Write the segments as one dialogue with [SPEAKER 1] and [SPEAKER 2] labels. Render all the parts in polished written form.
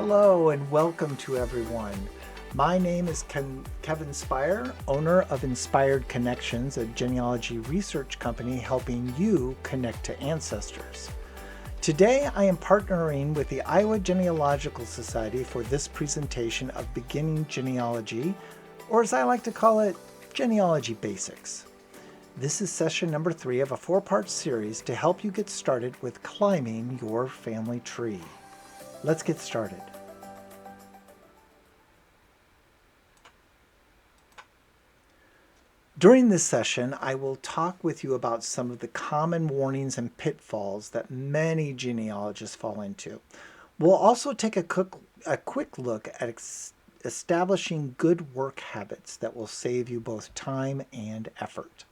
[SPEAKER 1] Hello and welcome to everyone. My name is Kevin Spire, owner of Inspired Connections, a genealogy research company helping you connect to ancestors. Today I am partnering with the Iowa Genealogical Society for this presentation of Beginning Genealogy, or as I like to call it, Genealogy Basics. This is session number 3 of a 4-part series to help you get started with climbing your family tree. Let's get started. During this session, I will talk with you about some of the common warnings and pitfalls that many genealogists fall into. We'll also take a quick look at establishing good work habits that will save you both time and effort.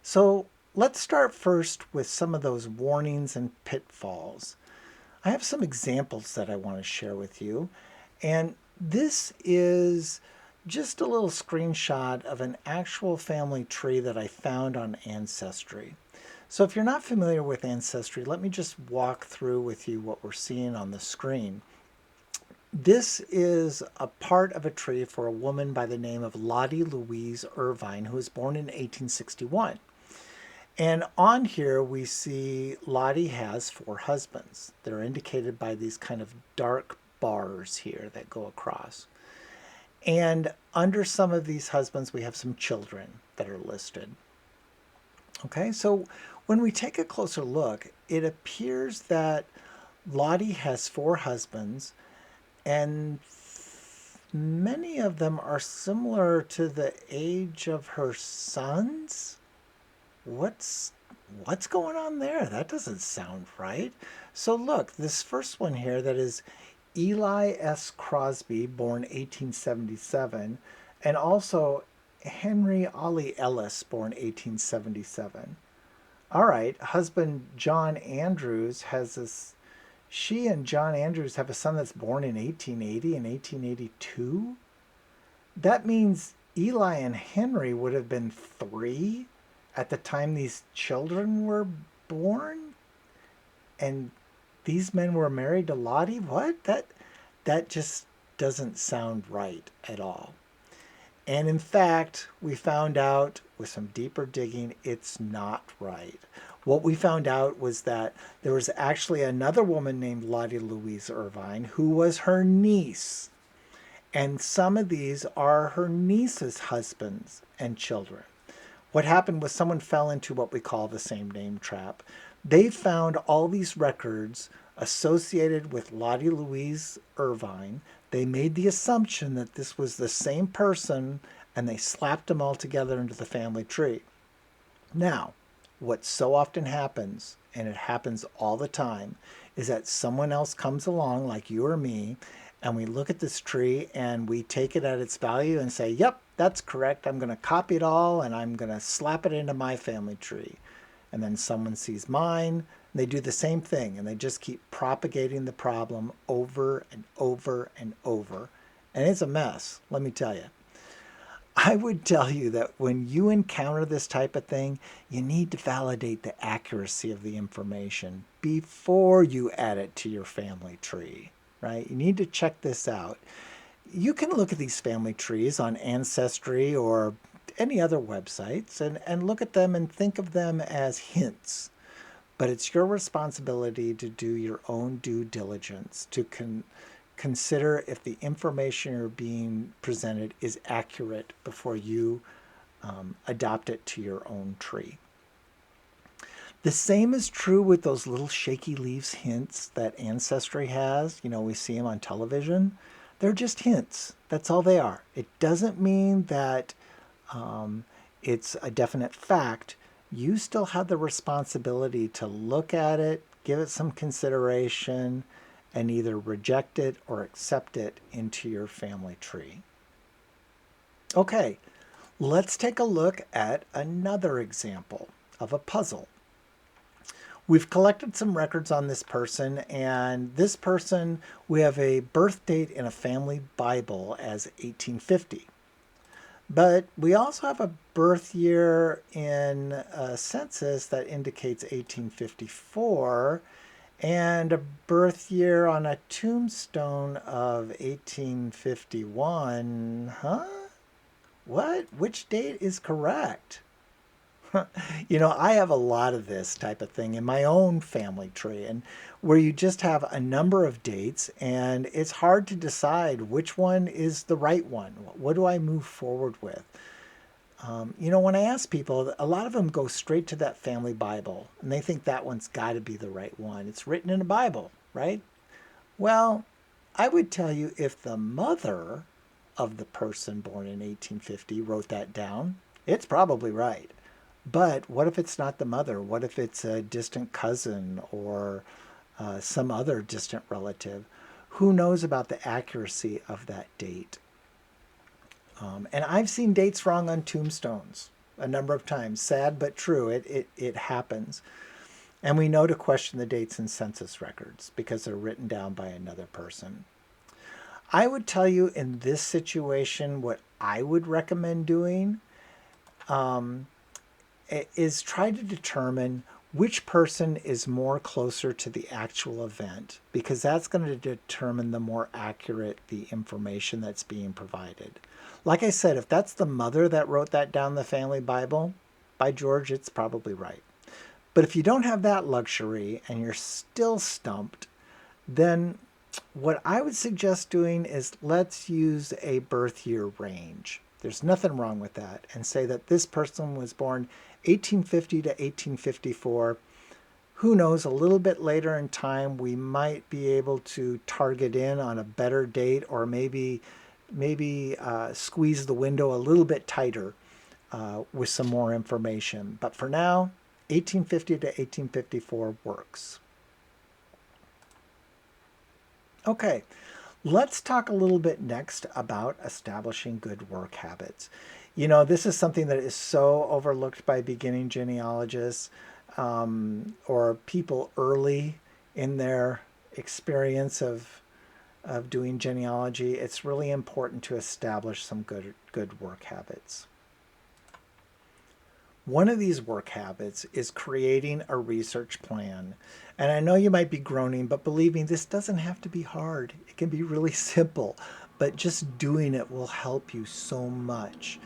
[SPEAKER 1] So let's start first with some of those warnings and pitfalls. I have some examples that I want to share with you, and this is just a little screenshot of an actual family tree that I found on Ancestry. So if you're not familiar with Ancestry, let me just walk through with you what we're seeing on the screen. This is a part of a tree for a woman by the name of Lottie Louise Irvine, who was born in 1861. And on here we see Lottie has 4 husbands. They're indicated by these kind of dark bars here that go across. And under some of these husbands we have some children that are listed. Okay, so when we take a closer look, it appears that Lottie has 4 husbands, and many of them are similar to the age of her sons. What's going on there? That doesn't sound right. So look, this first one here, that is Eli S. Crosby, born 1877, and also Henry Ollie Ellis, born 1877. All right, husband John Andrews has this. She and John Andrews have a son that's born in 1880 and 1882. That means Eli and Henry would have been 3 at the time these children were born, and these men were married to Lottie. What? That just doesn't sound right at all. And in fact, we found out with some deeper digging, it's not right. What we found out was that there was actually another woman named Lottie Louise Irvine who was her niece. And some of these are her niece's husbands and children. What happened was someone fell into what we call the same name trap. They found all these records associated with Lottie Louise Irvine. They made the assumption that this was the same person, and they slapped them all together into the family tree. Now, what so often happens, and it happens all the time, is that someone else comes along, like you or me, and we look at this tree and we take it at its value and say, yep, that's correct. I'm going to copy it all and I'm going to slap it into my family tree. And then someone sees mine, and they do the same thing, and they just keep propagating the problem over and over and over. And it's a mess, let me tell you. I would tell you that when you encounter this type of thing, you need to validate the accuracy of the information before you add it to your family tree, right? You need to check this out. You can look at these family trees on Ancestry or any other websites and look at them and think of them as hints. But it's your responsibility to do your own due diligence, to consider if the information you're being presented is accurate before you adopt it to your own tree. The same is true with those little shaky leaves hints that Ancestry has. You know, we see them on television. They're just hints. That's all they are. It doesn't mean that it's a definite fact. You still have the responsibility to look at it, give it some consideration, and either reject it or accept it into your family tree. Okay, let's take a look at another example of a puzzle. We've collected some records on this person, and this person, we have a birth date in a family Bible as 1850. But we also have a birth year in a census that indicates 1854, And a birth year on a tombstone of 1851. Huh? What? Which date is correct? I have a lot of this type of thing in my own family tree, and where you just have a number of dates, and it's hard to decide which one is the right one. What do I move forward with? When I ask people, a lot of them go straight to that family Bible, and they think that one's got to be the right one. It's written in the Bible, right? Well, I would tell you if the mother of the person born in 1850 wrote that down, it's probably right. But what if it's not the mother? What if it's a distant cousin or some other distant relative? Who knows about the accuracy of that date? And I've seen dates wrong on tombstones a number of times. Sad but true. It happens. And we know to question the dates in census records because they're written down by another person. I would tell you in this situation what I would recommend doing um, is try to determine which person is more closer to the actual event, because that's going to determine the more accurate the information that's being provided. Like I said, if that's the mother that wrote that down in the family Bible, by George, it's probably right. But if you don't have that luxury and you're still stumped, then what I would suggest doing is let's use a birth year range. There's nothing wrong with that, and say that this person was born 1850 to 1854. Who knows, a little bit later in time, we might be able to target in on a better date, or maybe squeeze the window a little bit tighter with some more information. But for now, 1850 to 1854 works. Okay, let's talk a little bit next about establishing good work habits. This is something that is so overlooked by beginning genealogists or people early in their experience of doing genealogy. It's really important to establish some good work habits. One of these work habits is creating a research plan. And I know you might be groaning, but believe me, this doesn't have to be hard. It can be really simple, but just doing it will help you so much.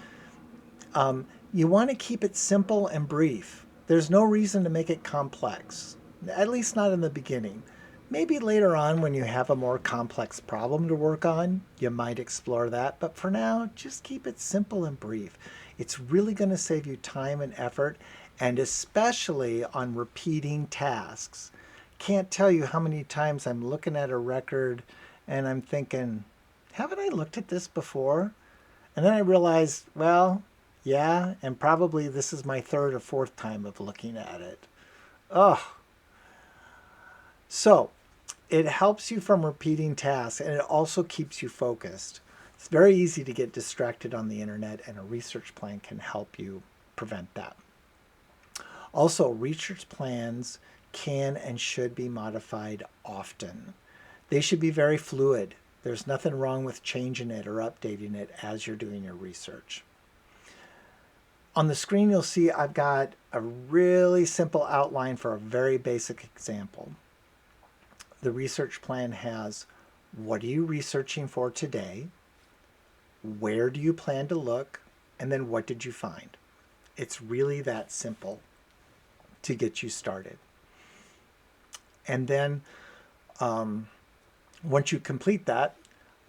[SPEAKER 1] You want to keep it simple and brief. There's no reason to make it complex, at least not in the beginning. Maybe later on, when you have a more complex problem to work on, you might explore that. But for now, just keep it simple and brief. It's really going to save you time and effort, and especially on repeating tasks. Can't tell you how many times I'm looking at a record and I'm thinking, haven't I looked at this before? And then I realized, well, yeah, and probably this is my third or fourth time of looking at it. Oh, so it helps you from repeating tasks, and it also keeps you focused. It's very easy to get distracted on the internet, and a research plan can help you prevent that. Also, research plans can and should be modified often. They should be very fluid. There's nothing wrong with changing it or updating it as you're doing your research. On the screen, you'll see I've got a really simple outline for a very basic example. The research plan has, what are you researching for today? Where do you plan to look? And then what did you find? It's really that simple to get you started. And then once you complete that,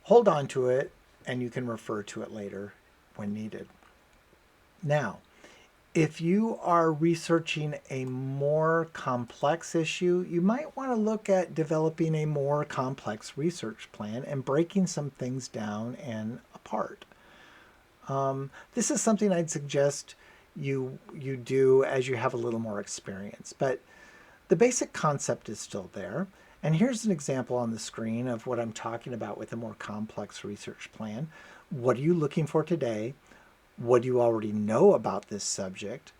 [SPEAKER 1] hold on to it and you can refer to it later when needed. Now, if you are researching a more complex issue, you might want to look at developing a more complex research plan and breaking some things down and apart. This is something I'd suggest you do as you have a little more experience, but the basic concept is still there. And here's an example on the screen of what I'm talking about with a more complex research plan. What are you looking for today? What do you already know about this subject?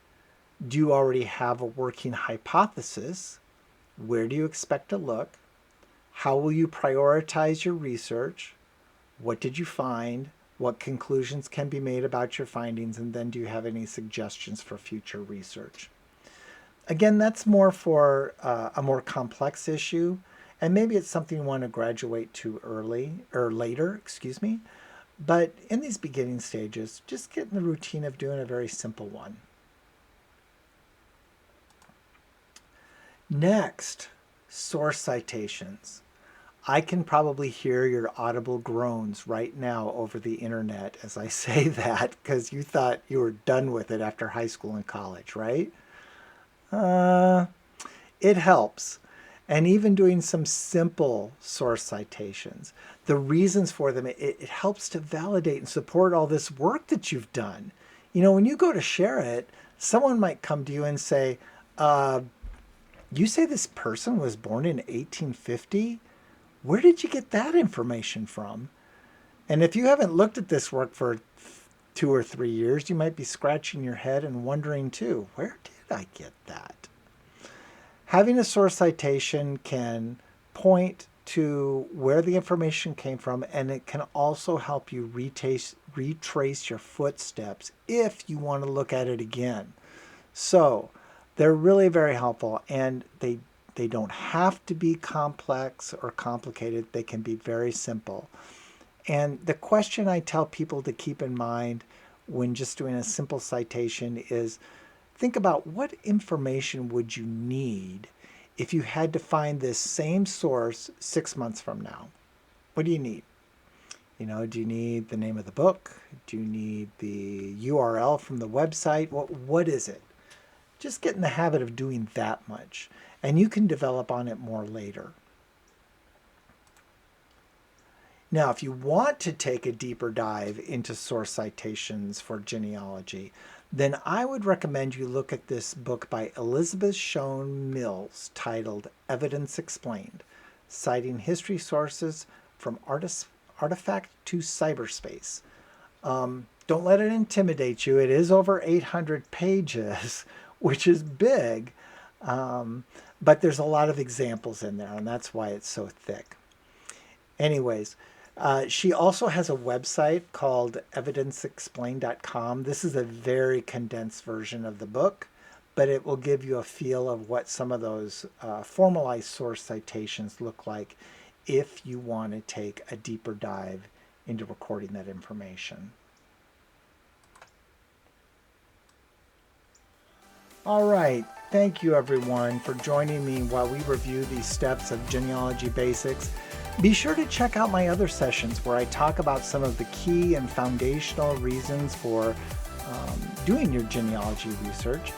[SPEAKER 1] Do you already have a working hypothesis? Where do you expect to look? How will you prioritize your research? What did you find? What conclusions can be made about your findings? And then do you have any suggestions for future research? Again, that's more for a more complex issue, and maybe it's something you want to graduate to early or later, excuse me. But in these beginning stages, just get in the routine of doing a very simple one. Next, source citations. I can probably hear your audible groans right now over the internet as I say that because you thought you were done with it after high school and college, right? Uh, it helps. And even doing some simple source citations, the reasons for them, it helps to validate and support all this work that you've done. When you go to share it, someone might come to you and say, uh, you say this person was born in 1850? Where did you get that information from? And if you haven't looked at this work for 2 or 3 years, you might be scratching your head and wondering too, where did I get that? Having a source citation can point to where the information came from, and it can also help you retrace your footsteps if you want to look at it again. So they're really very helpful, and they don't have to be complex or complicated. They can be very simple. And the question I tell people to keep in mind when just doing a simple citation is think about what information would you need if you had to find this same source 6 months from now. What do you need? Do you need the name of the book? Do you need the URL from the website? What is it? Just get in the habit of doing that much, and you can develop on it more later. Now, if you want to take a deeper dive into source citations for genealogy, then I would recommend you look at this book by Elizabeth Shown Mills titled Evidence Explained, Citing History Sources from Artifact to Cyberspace. Don't let it intimidate you. It is over 800 pages, which is big, but there's a lot of examples in there, and that's why it's so thick. Anyways, she also has a website called evidenceexplained.com. This is a very condensed version of the book, but it will give you a feel of what some of those formalized source citations look like if you want to take a deeper dive into recording that information. All right. Thank you, everyone, for joining me while we review these steps of genealogy basics. Be sure to check out my other sessions where I talk about some of the key and foundational reasons for doing your genealogy research.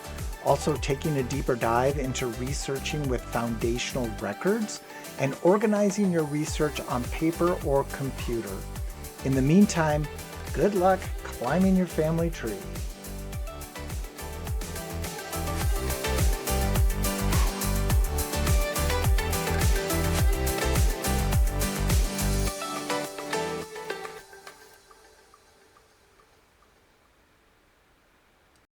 [SPEAKER 1] Also taking a deeper dive into researching with foundational records and organizing your research on paper or computer. In the meantime, good luck climbing your family tree.